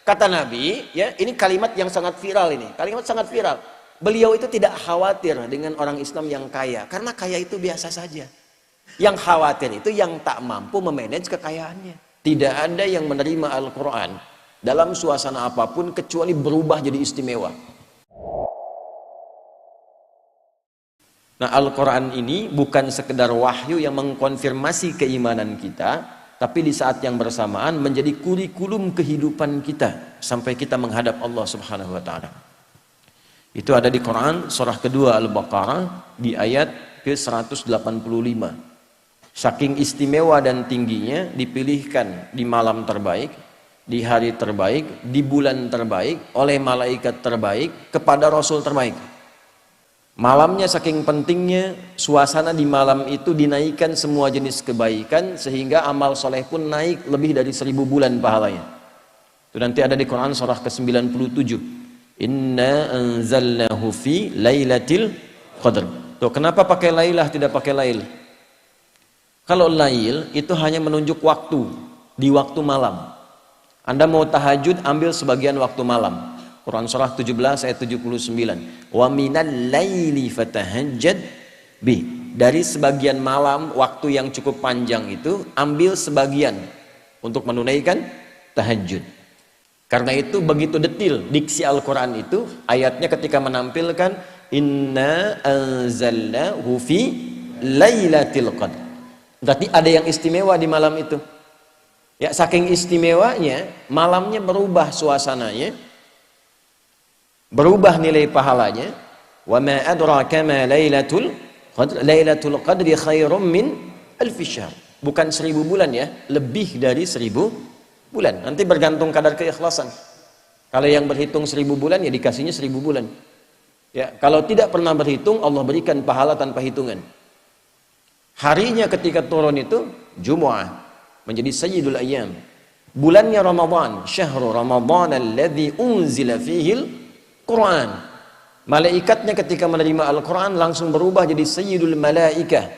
Kata Nabi, ya, ini kalimat yang sangat viral ini. Kalimat sangat viral. Beliau itu tidak khawatir dengan orang Islam yang kaya, karena kaya itu biasa saja. Yang khawatir itu yang tak mampu memanage kekayaannya. Tidak ada yang menerima Al-Quran dalam suasana apapun kecuali berubah jadi istimewa. Nah, Al-Quran ini bukan sekedar wahyu yang mengkonfirmasi keimanan kita, tapi di saat yang bersamaan menjadi kurikulum kehidupan kita sampai kita menghadap Allah Subhanahu wa taala. Itu ada di Quran surah kedua Al-Baqarah di ayat ke-185. Saking istimewa dan tingginya dipilihkan di malam terbaik, di hari terbaik, di bulan terbaik, oleh malaikat terbaik kepada rasul terbaik. Malamnya saking pentingnya, suasana di malam itu dinaikkan semua jenis kebaikan sehingga amal soleh pun naik lebih dari 1000 bulan pahalanya. Itu nanti ada di Quran surah ke-97. Inna anzalnahu fi lailatul qadr. Tuh, kenapa pakai lailah tidak pakai lail? Kalau lail itu hanya menunjuk waktu, di waktu malam. Anda mau tahajud, ambil sebagian waktu malam. Quran surah 17 ayat 79. Wa minal laili fatahajjad bi. Dari sebagian malam, waktu yang cukup panjang itu, ambil sebagian untuk menunaikan tahajud. Karena itu begitu detil diksi Al-Quran itu, ayatnya ketika menampilkan inna anzalnahu fi lailatul qadr. Berarti ada yang istimewa di malam itu. Ya, saking istimewanya, malamnya berubah suasananya, berubah nilai pahalanya. Wa ma adraka ma lailatul qadr. Lailatul qadri khairum min alfi syahr. Bukan 1000 bulan ya, lebih dari 1000 bulan. Nanti bergantung kadar keikhlasan. Kalau yang berhitung 1000 bulan ya dikasihnya 1000 bulan. Ya, kalau tidak pernah berhitung, Allah berikan pahala tanpa hitungan. Harinya ketika turun itu Jumu'ah, menjadi sayyidul ayyam. Bulannya Ramadan, syahrul Ramadan alladzi unzila fihil Quran. Malaikatnya ketika menerima Al-Quran langsung berubah jadi sayyidul malaikah.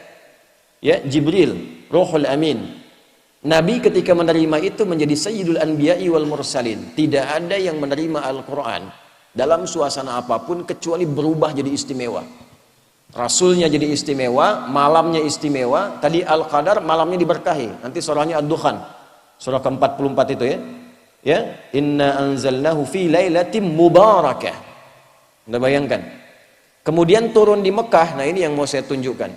Ya, Jibril, Ruhul Amin. Nabi ketika menerima itu menjadi sayyidul anbiya'i wal mursalin. Tidak ada yang menerima Al-Quran dalam suasana apapun kecuali berubah jadi istimewa. Rasulnya jadi istimewa, malamnya istimewa. Tadi Al-Qadar, malamnya diberkahi. Nanti surahnya Ad-Dukhan, surah ke-44 itu ya. Ya, inna anzalnahu fi lailatin mubarakah. Anda bayangkan. Kemudian turun di Mekah. Nah, ini yang mau saya tunjukkan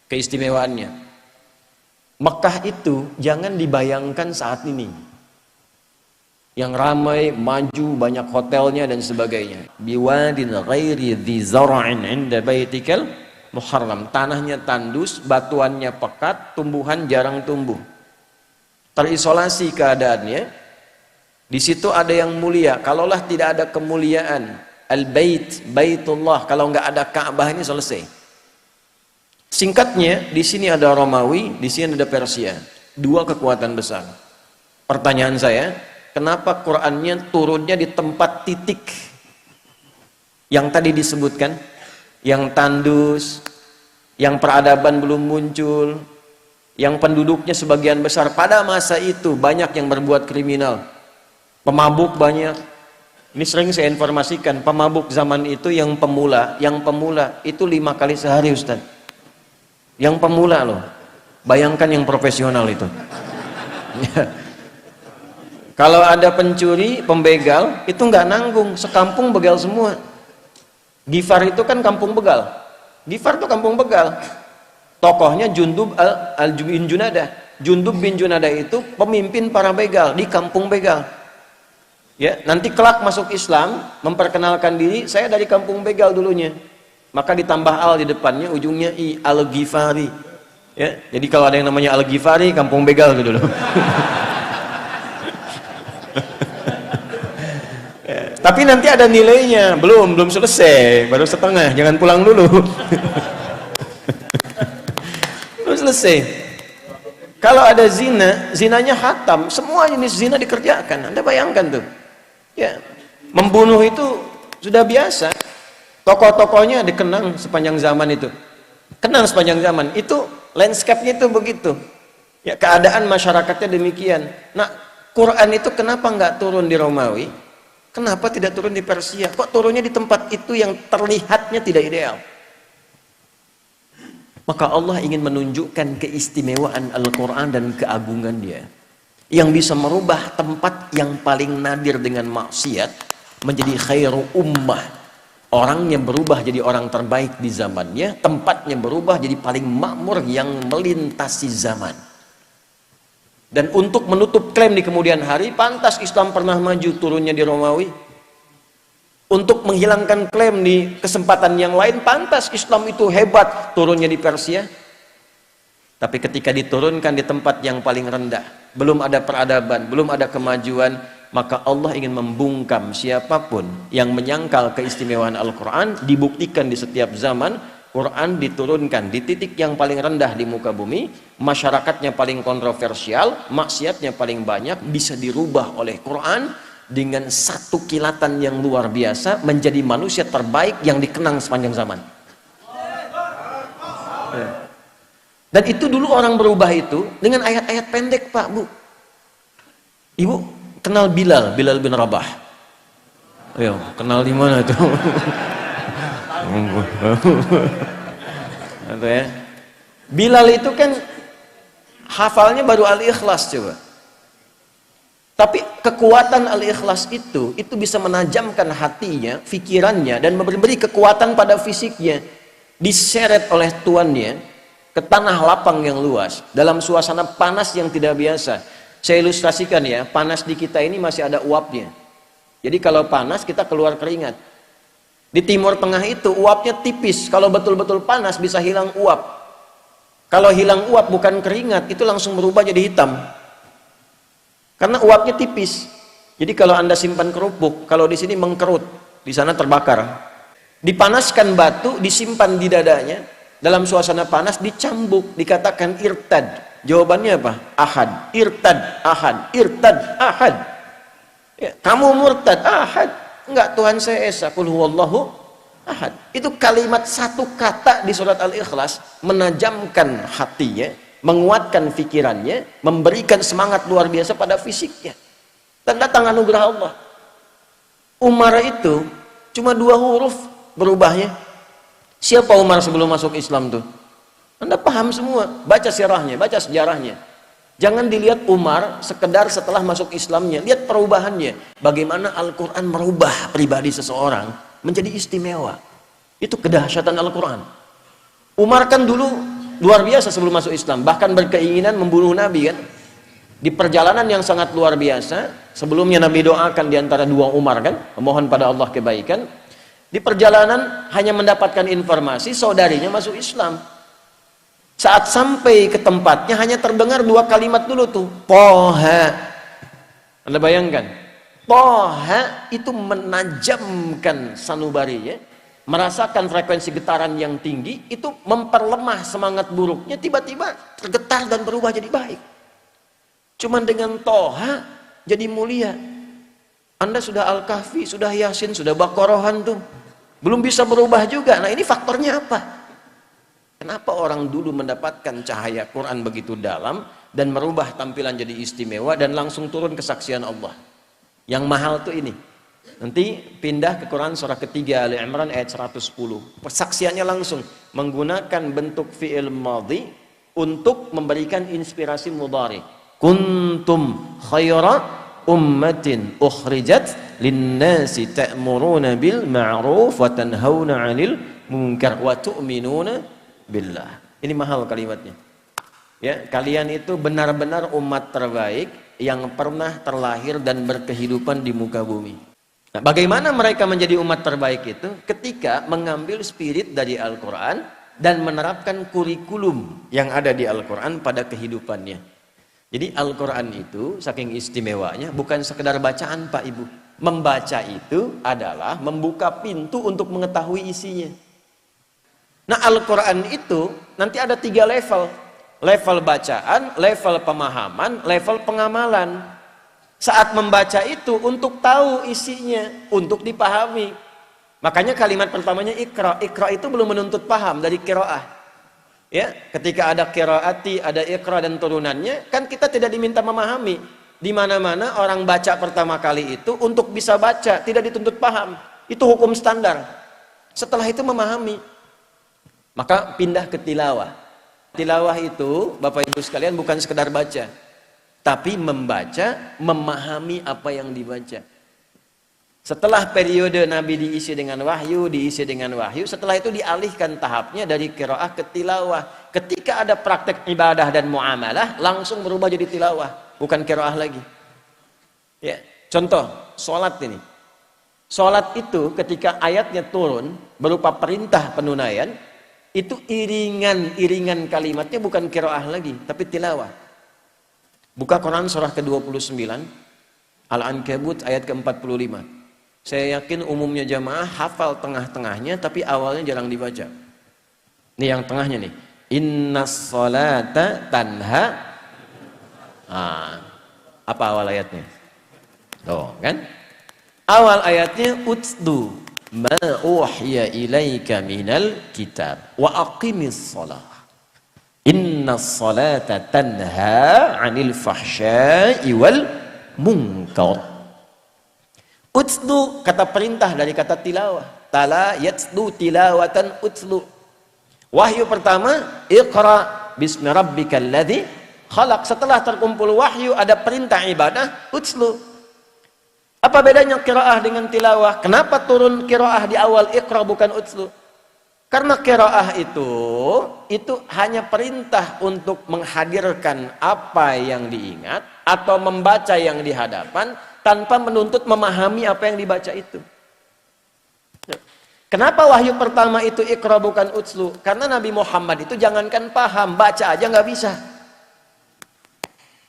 keistimewaannya. Mekah itu jangan dibayangkan saat ini yang ramai, maju, banyak hotelnya dan sebagainya. Biwadin ghairi dzi zar'in 'inda baitikal muharram. Tanahnya tandus, batuannya pekat, tumbuhan jarang tumbuh. Terisolasi keadaannya. Di situ ada yang mulia. Kalaulah tidak ada kemuliaan al-bait, baitullah, kalau nggak ada Ka'bah ini selesai. Singkatnya, di sini ada Romawi, di sini ada Persia. Dua kekuatan besar. Pertanyaan saya, kenapa Qur'annya turunnya di tempat titik yang tadi disebutkan, yang tandus, yang peradaban belum muncul, yang penduduknya sebagian besar pada masa itu banyak yang berbuat kriminal, pemabuk banyak. Ini sering saya informasikan, pemabuk zaman itu yang pemula itu 5 kali sehari, Ustaz. Yang pemula loh, bayangkan yang profesional itu. Kalau ada pencuri, pembegal, itu nggak nanggung, sekampung begal semua. Gifar itu kan kampung begal. Gifar itu kampung begal. Tokohnya Jundub bin Junadah. Jundub bin Junadah itu pemimpin para begal di kampung begal. Ya, nanti kelak masuk Islam, memperkenalkan diri, saya dari kampung begal dulunya. Maka ditambah al di depannya, ujungnya i, Al-Ghifari. Ya, jadi kalau ada yang namanya Al-Ghifari, kampung begal gitu loh. Ya, tapi nanti ada nilainya, belum selesai, baru setengah, jangan pulang dulu. Belum selesai. Kalau ada zina, zinanya hatam, semua jenis zina dikerjakan. Anda bayangkan tuh. Ya, membunuh itu sudah biasa. Tokoh-tokohnya dikenang sepanjang zaman itu. Kenang sepanjang zaman. Itu landscape-nya itu begitu. Ya, keadaan masyarakatnya demikian. Nah, Quran itu kenapa nggak turun di Romawi? Kenapa tidak turun di Persia? Kok turunnya di tempat itu yang terlihatnya tidak ideal? Maka Allah ingin menunjukkan keistimewaan Al-Quran dan keagungannya, yang bisa merubah tempat yang paling nadir dengan maksiat menjadi khairu ummah. Orangnya berubah jadi orang terbaik di zamannya, tempatnya berubah jadi paling makmur yang melintasi zaman. Dan untuk menutup klaim di kemudian hari, pantas Islam pernah maju turunnya di Romawi. Untuk menghilangkan klaim di kesempatan yang lain, pantas Islam itu hebat turunnya di Persia. Tapi ketika diturunkan di tempat yang paling rendah, belum ada peradaban, belum ada kemajuan, maka Allah ingin membungkam siapapun yang menyangkal keistimewaan Al-Quran. Dibuktikan di setiap zaman Quran diturunkan di titik yang paling rendah di muka bumi, masyarakatnya paling kontroversial, maksiatnya paling banyak, bisa dirubah oleh Quran dengan satu kilatan yang luar biasa menjadi manusia terbaik yang dikenang sepanjang zaman. Dan itu dulu orang berubah itu dengan ayat-ayat pendek, Pak, Bu. Ibu kenal Bilal bin Rabah? Ayo, kenal di mana tuh? Atau ya, Bilal itu kan hafalnya baru Al-Ikhlas coba. Tapi kekuatan Al-Ikhlas itu bisa menajamkan hatinya, pikirannya, dan memberi kekuatan pada fisiknya. Diseret oleh tuannya ke tanah lapang yang luas dalam suasana panas yang tidak biasa. Saya ilustrasikan ya, panas di kita ini masih ada uapnya. Jadi kalau panas kita keluar keringat. Di Timur Tengah itu uapnya tipis, kalau betul-betul panas bisa hilang uap. Kalau hilang uap bukan keringat, itu langsung berubah jadi hitam. Karena uapnya tipis. Jadi kalau Anda simpan kerupuk, kalau di sini mengkerut, di sana terbakar. Dipanaskan batu, disimpan di dadanya, dalam suasana panas dicambuk, dikatakan irtad. Jawabannya apa? Ahad. Irtad, ahad. Irtad, ahad. Ya, kamu murtad, ahad. Enggak, Tuhan saya esa, qul huwallahu ahad. Itu kalimat satu kata di surat Al-Ikhlas menajamkan hatinya, menguatkan pikirannya, memberikan semangat luar biasa pada fisiknya. Dan datang anugerah Allah. Umar itu cuma 2 huruf berubahnya. Siapa Umar sebelum masuk Islam tuh? Anda paham semua, baca sirahnya, baca sejarahnya. Jangan dilihat Umar sekedar setelah masuk Islamnya, lihat perubahannya. Bagaimana Al-Quran merubah pribadi seseorang menjadi istimewa. Itu kedahsyatan Al-Quran. Umar kan dulu luar biasa sebelum masuk Islam, bahkan berkeinginan membunuh Nabi kan. Di perjalanan yang sangat luar biasa, sebelumnya Nabi doakan diantara 2 Umar kan, memohon pada Allah kebaikan. Di perjalanan hanya mendapatkan informasi saudarinya masuk Islam. Saat sampai ke tempatnya hanya terdengar 2 kalimat dulu tuh, Toha. Anda bayangkan, Toha itu menajamkan sanubarinya, merasakan frekuensi getaran yang tinggi, itu memperlemah semangat buruknya, tiba-tiba tergetar dan berubah jadi baik. Cuman dengan Toha jadi mulia. Anda sudah Al-Kahfi, sudah Yasin, sudah Baqarahan tuh, belum bisa berubah juga. Nah ini faktornya apa? Kenapa orang dulu mendapatkan cahaya Quran begitu dalam dan merubah tampilan jadi istimewa dan langsung turun kesaksian Allah? Yang mahal tuh ini. Nanti pindah ke Quran surah ketiga Ali Imran ayat 110. Persaksiannya langsung menggunakan bentuk fi'il madhi untuk memberikan inspirasi mudhari. Kuntum khaira ummatin ukhrijat linnasi ta'muruna bil ma'ruf wa tanhauna 'anil munkar wa tu'minuna billah. Ini mahal kalimatnya. Ya, kalian itu benar-benar umat terbaik yang pernah terlahir dan berkehidupan di muka bumi. Nah, bagaimana mereka menjadi umat terbaik itu? Ketika mengambil spirit dari Al-Quran dan menerapkan kurikulum yang ada di Al-Quran pada kehidupannya. Jadi Al-Quran itu saking istimewanya bukan sekedar bacaan, Pak Ibu. Membaca itu adalah membuka pintu untuk mengetahui isinya. Nah Al-Quran itu nanti ada 3 level. Level bacaan, level pemahaman, level pengamalan. Saat membaca itu untuk tahu isinya, untuk dipahami. Makanya kalimat pertamanya ikra. Ikra itu belum menuntut paham dari qiraah. Ya, ketika ada qiraati, ada ikra dan turunannya, kan kita tidak diminta memahami. Di mana-mana orang baca pertama kali itu untuk bisa baca, tidak dituntut paham. Itu hukum standar. Setelah itu memahami. Maka pindah ke tilawah. Tilawah itu, Bapak Ibu sekalian, bukan sekedar baca, tapi membaca, memahami apa yang dibaca. Setelah periode Nabi diisi dengan wahyu, setelah itu dialihkan tahapnya dari qiraah ke tilawah. Ketika ada praktek ibadah dan muamalah, langsung berubah jadi tilawah, bukan qiraah lagi. Ya, contoh, sholat ini. Sholat itu ketika ayatnya turun berupa perintah penunaian, itu iringan kalimatnya bukan qiraah lagi, tapi tilawah. Buka Quran surah ke-29, Al-Ankabut ayat ke-45. Saya yakin umumnya jamaah hafal tengah-tengahnya, tapi awalnya jarang dibaca. Ini yang tengahnya nih. Innas sholata tanha. Apa awal ayatnya? Tuh kan? Awal ayatnya utsdu ma uhiya ilaika minal kitab wa aqimis sholah. Innas sholata tanha 'anil fahsya'i wal munkar. Utslu kata perintah dari kata tilawah. Tala yatslu tilawatan utslu. Wahyu pertama, iqra bismi rabbikal ladzi khalaq. Setelah terkumpul wahyu ada perintah ibadah, utslu. Apa bedanya qiraah dengan tilawah? Kenapa turun qiraah di awal iqra bukan utslu? Karena qiraah itu hanya perintah untuk menghadirkan apa yang diingat atau membaca yang di hadapan, tanpa menuntut memahami apa yang dibaca itu. Kenapa wahyu pertama itu iqra bukan utslu? Karena Nabi Muhammad itu jangankan paham, baca aja nggak bisa.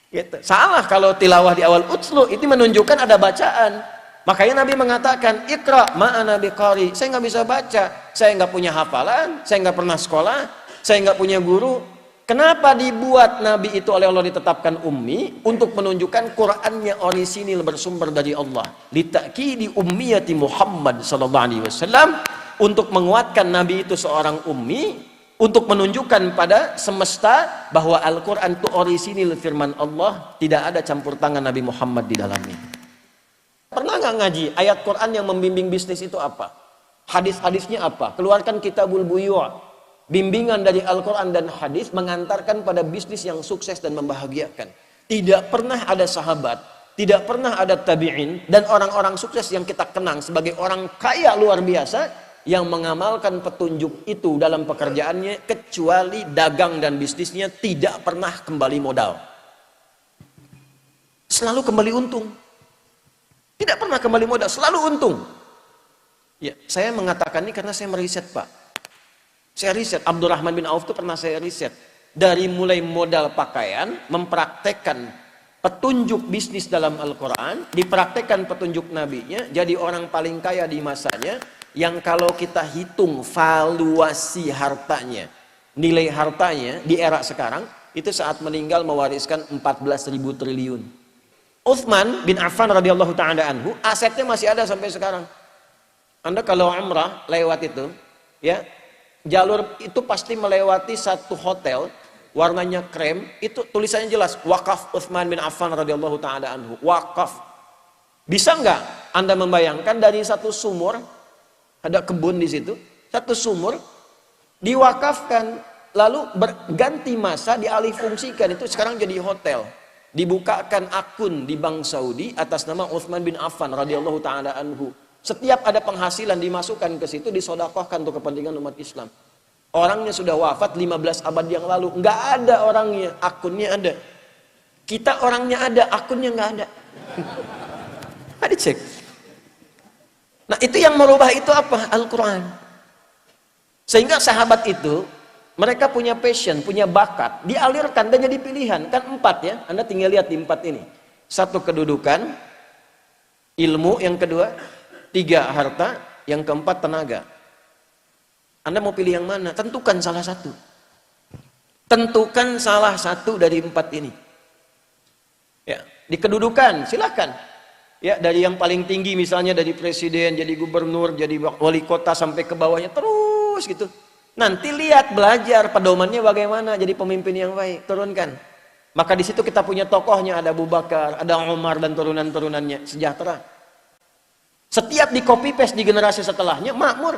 Gitu. Salah kalau tilawah di awal utslu, itu menunjukkan ada bacaan. Makanya Nabi mengatakan iqra ma'ana biqari. Saya nggak bisa baca, saya nggak punya hafalan, saya nggak pernah sekolah, saya nggak punya guru. Kenapa dibuat Nabi itu oleh Allah ditetapkan ummi? Untuk menunjukkan Qur'annya orisinil bersumber dari Allah. Litakidi ummiyati Muhammad sallallahu alaihi wasallam, untuk menguatkan Nabi itu seorang ummi, untuk menunjukkan pada semesta bahwa Al-Qur'an itu orisinil firman Allah, tidak ada campur tangan Nabi Muhammad di dalamnya. Pernah nggak ngaji ayat Quran yang membimbing bisnis itu apa? Hadis-hadisnya apa? Keluarkan Kitabul Buyu'. Bimbingan dari Al-Quran dan hadis mengantarkan pada bisnis yang sukses dan membahagiakan. Tidak pernah ada sahabat, tidak pernah ada tabi'in, dan orang-orang sukses yang kita kenang sebagai orang kaya luar biasa yang mengamalkan petunjuk itu dalam pekerjaannya, kecuali dagang dan bisnisnya tidak pernah kembali modal. Selalu kembali untung. Tidak pernah kembali modal, selalu untung. Ya, saya mengatakan ini karena saya meriset, Pak. Saya riset, Abdurrahman bin Auf itu pernah saya riset. Dari mulai modal pakaian, mempraktekkan petunjuk bisnis dalam Al-Quran, dipraktekkan petunjuk nabinya, jadi orang paling kaya di masanya, yang kalau kita hitung valuasi hartanya, nilai hartanya di era sekarang, itu saat meninggal mewariskan 14.000 triliun. Utsman bin Affan radhiyallahu ta'ala anhu, asetnya masih ada sampai sekarang. Anda kalau umrah lewat itu, ya, jalur itu pasti melewati satu hotel warnanya krem, itu tulisannya jelas wakaf Utsman bin Affan radhiyallahu taala anhu, wakaf. Bisa nggak Anda membayangkan dari satu sumur, ada kebun di situ, satu sumur diwakafkan, lalu berganti masa dialih fungsikan, itu sekarang jadi hotel, dibukakan akun di Bank Saudi atas nama Utsman bin Affan radhiyallahu taala anhu. Setiap ada penghasilan dimasukkan ke situ, disodakohkan untuk kepentingan umat Islam. Orangnya sudah wafat 15 abad yang lalu, nggak ada orangnya, akunnya ada. Kita orangnya ada, akunnya nggak ada. Ada cek. Nah itu yang merubah itu apa? Al-Quran. Sehingga sahabat itu, mereka punya passion, punya bakat, dialirkan dan jadi pilihan. Kan 4 ya, Anda tinggal lihat di 4 ini. 1 kedudukan, ilmu yang kedua, 3 harta, yang keempat tenaga. Anda mau pilih yang mana? Tentukan salah satu. Tentukan salah satu dari 4 ini. Ya, di kedudukan silakan. Ya, dari yang paling tinggi misalnya dari presiden, jadi gubernur, jadi wali kota sampai ke bawahnya terus gitu. Nanti lihat belajar pedomannya bagaimana jadi pemimpin yang baik, turunkan. Maka di situ kita punya tokohnya, ada Abu Bakar, ada Umar dan turunan-turunannya, sejahtera. Setiap di copy paste di generasi setelahnya makmur.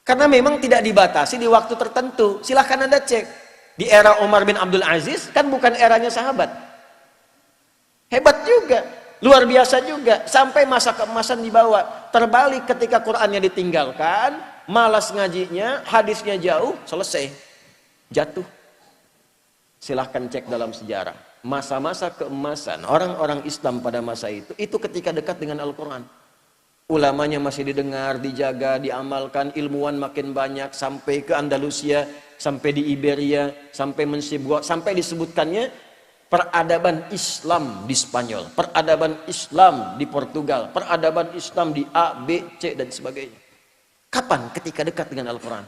Karena memang tidak dibatasi di waktu tertentu. Silahkan Anda cek. Di era Umar bin Abdul Aziz kan bukan eranya sahabat. Hebat juga, luar biasa juga. Sampai masa keemasan dibawa. Terbalik ketika Qur'annya ditinggalkan, malas ngajinya, hadisnya jauh, selesai. Jatuh. Silahkan cek dalam sejarah. Masa-masa keemasan orang-orang Islam pada masa itu ketika dekat dengan Al-Quran. Ulamanya masih didengar, dijaga, diamalkan, ilmuwan makin banyak, sampai ke Andalusia, sampai di Iberia, sampai Mensibua, sampai disebutkannya peradaban Islam di Spanyol, peradaban Islam di Portugal, peradaban Islam di A, B, C, dan sebagainya. Kapan? Ketika dekat dengan Al-Quran.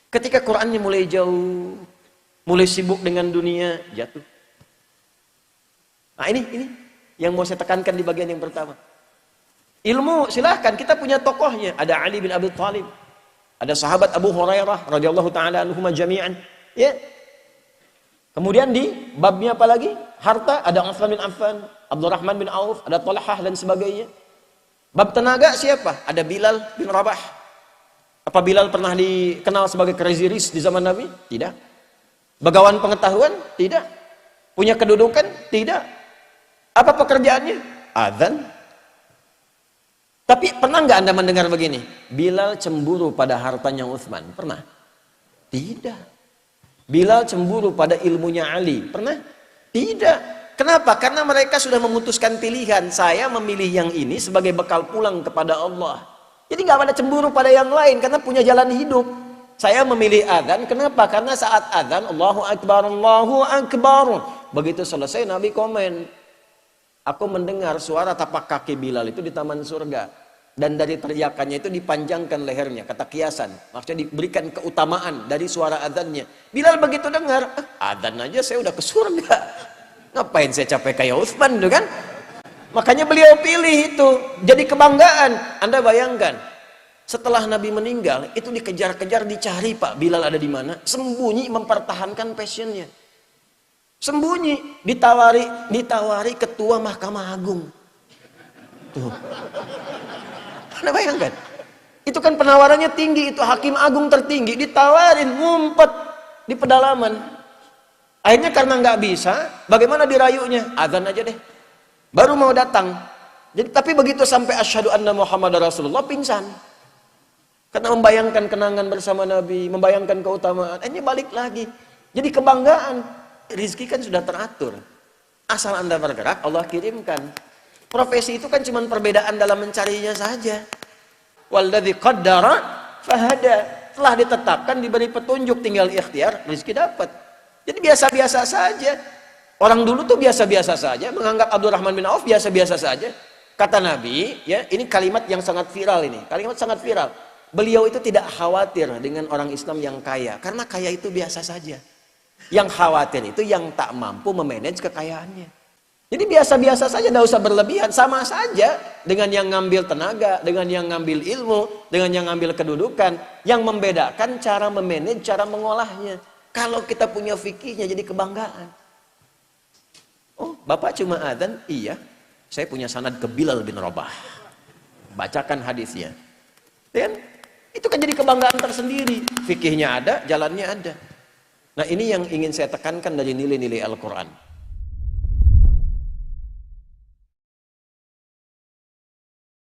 Ketika Qurannya mulai jauh, mulai sibuk dengan dunia, jatuh. Nah ini yang mau saya tekankan di bagian yang pertama. Ilmu silahkan, kita punya tokohnya. Ada Ali bin Abi Thalib, ada sahabat Abu Hurairah radhiyallahu taala anhuma jami'an. Ya. Kemudian di babnya apa lagi? Harta, ada Utsman bin Affan, Abdurrahman bin Auf, ada Talhah dan sebagainya. Bab tenaga siapa? Ada Bilal bin Rabah. Apa Bilal pernah dikenal sebagai crazy rich di zaman Nabi? Tidak. Bagawan pengetahuan? Tidak. Punya kedudukan? Tidak. Apa pekerjaannya? Adzan. Tapi pernah nggak Anda mendengar begini? Bilal cemburu pada hartanya Utsman. Pernah? Tidak. Bilal cemburu pada ilmunya Ali. Pernah? Tidak. Kenapa? Karena mereka sudah memutuskan pilihan. Saya memilih yang ini sebagai bekal pulang kepada Allah. Jadi nggak ada cemburu pada yang lain karena punya jalan hidup. Saya memilih adzan. Kenapa? Karena saat adzan Allahu Akbar, Allahu Akbar. Begitu selesai Nabi komen, aku mendengar suara tapak kaki Bilal itu di taman surga. Dan dari teriakannya itu dipanjangkan lehernya, kata kiasan. Maksudnya diberikan keutamaan dari suara adzannya. Bilal begitu dengar, adzan aja saya udah ke surga. Ngapain saya capek kayak Utsman tuh kan? Makanya beliau pilih itu. Jadi kebanggaan. Anda bayangkan, setelah Nabi meninggal, itu dikejar-kejar, dicari Pak Bilal ada di mana. Sembunyi mempertahankan passionnya. Sembunyi, ditawari ketua Mahkamah Agung. Tuh. Anda bayangkan, itu kan penawarannya tinggi, itu hakim agung tertinggi, ditawarin, ngumpet di pedalaman. Akhirnya karena nggak bisa, bagaimana dirayunya? Adzan aja deh. Baru mau datang. Jadi tapi begitu sampai asyhadu anna Muhammadar Rasulullah, pingsan. Karena membayangkan kenangan bersama Nabi, membayangkan keutamaan. Akhirnya balik lagi. Jadi kebanggaan. Rizki kan sudah teratur. Asal Anda bergerak, Allah kirimkan. Profesi itu kan cuma perbedaan dalam mencarinya saja. Walladzi qaddara fahada. Telah ditetapkan, diberi petunjuk, tinggal ikhtiar, rezeki dapat. Jadi biasa-biasa saja. Orang dulu tuh biasa-biasa saja, menganggap Abdurrahman bin Auf biasa-biasa saja. Kata Nabi, ya, ini kalimat yang sangat viral ini. Kalimat sangat viral. Beliau itu tidak khawatir dengan orang Islam yang kaya, karena kaya itu biasa saja. Yang khawatir itu yang tak mampu memanage kekayaannya. Jadi biasa-biasa saja, tidak usah berlebihan. Sama saja dengan yang ngambil tenaga, dengan yang ngambil ilmu, dengan yang ngambil kedudukan. Yang membedakan cara memanage, cara mengolahnya. Kalau kita punya fikihnya jadi kebanggaan. Oh, Bapak cuma adzan? Iya. Saya punya sanad ke Bilal bin Rabah. Bacakan hadisnya. Dan itu kan jadi kebanggaan tersendiri. Fikihnya ada, jalannya ada. Nah ini yang ingin saya tekankan dari nilai-nilai Al-Quran.